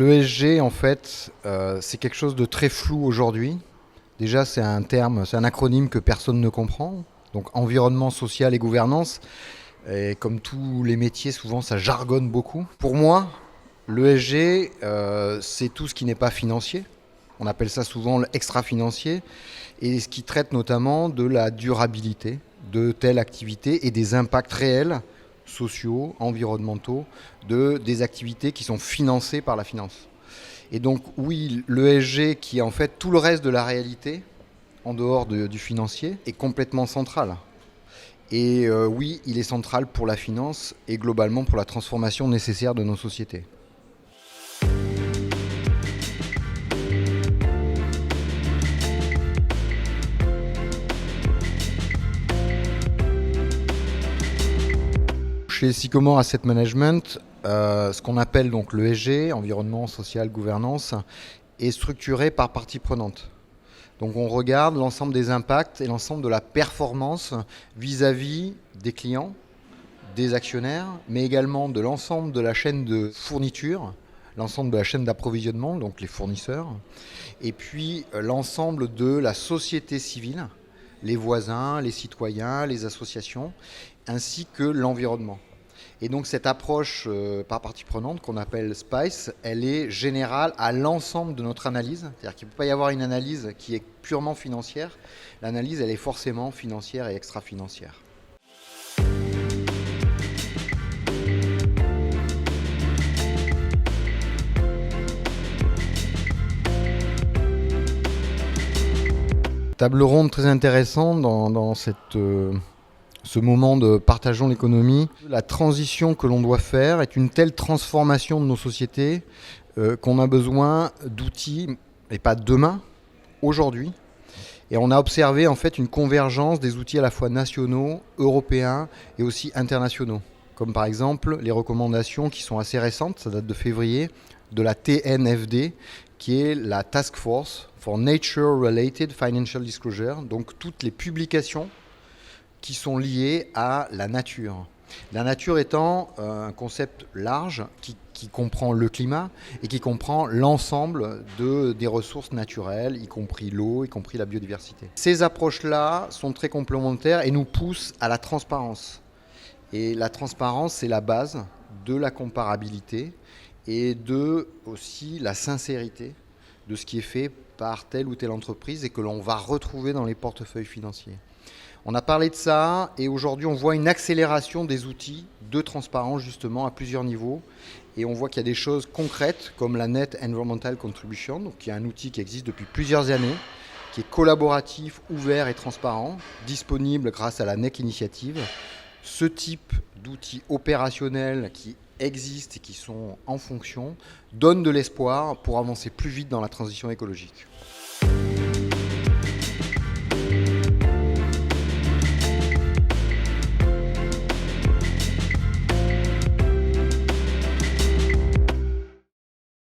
L'ESG, en fait, c'est quelque chose de très flou aujourd'hui. Déjà, c'est un acronyme que personne ne comprend. Donc, environnement, social et gouvernance. Et comme tous les métiers, souvent, ça jargonne beaucoup. Pour moi, l'ESG, c'est tout ce qui n'est pas financier. On appelle ça souvent l'extra-financier. Et ce qui traite notamment de la durabilité de telle activité et des impacts réels sociaux, environnementaux, des activités qui sont financées par la finance. Et donc oui, l'ESG, qui est en fait tout le reste de la réalité, en dehors du financier, est complètement central. Et oui, il est central pour la finance et globalement pour la transformation nécessaire de nos sociétés. Chez Sycomore Asset Management, ce qu'on appelle donc l'ESG, environnement, social, gouvernance, est structuré par parties prenantes. Donc on regarde l'ensemble des impacts et l'ensemble de la performance vis-à-vis des clients, des actionnaires, mais également de l'ensemble de la chaîne de fourniture, l'ensemble de la chaîne d'approvisionnement, donc les fournisseurs, et puis l'ensemble de la société civile, les voisins, les citoyens, les associations, ainsi que l'environnement. Et donc cette approche par partie prenante qu'on appelle SPICE, elle est générale à l'ensemble de notre analyse. C'est-à-dire qu'il ne peut pas y avoir une analyse qui est purement financière. L'analyse, elle est forcément financière et extra-financière. Table ronde très intéressante dans ce moment de partageons l'économie. La transition que l'on doit faire est une telle transformation de nos sociétés qu'on a besoin d'outils, et pas demain, aujourd'hui. Et on a observé en fait une convergence des outils à la fois nationaux, européens et aussi internationaux. Comme par exemple les recommandations qui sont assez récentes, ça date de février, de la TNFD, qui est la Task Force for Nature Related Financial Disclosure, donc toutes les publications qui sont liées à la nature. La nature étant un concept large qui comprend le climat et qui comprend l'ensemble des ressources naturelles, y compris l'eau, y compris la biodiversité. Ces approches-là sont très complémentaires et nous poussent à la transparence. Et la transparence, c'est la base de la comparabilité et de aussi la sincérité de ce qui est fait par telle ou telle entreprise et que l'on va retrouver dans les portefeuilles financiers. On a parlé de ça et aujourd'hui on voit une accélération des outils de transparence justement à plusieurs niveaux et on voit qu'il y a des choses concrètes comme la Net Environmental Contribution, donc qui est un outil qui existe depuis plusieurs années, qui est collaboratif, ouvert et transparent, disponible grâce à la NEC Initiative. Ce type d'outils opérationnels qui existent et qui sont en fonction donne de l'espoir pour avancer plus vite dans la transition écologique.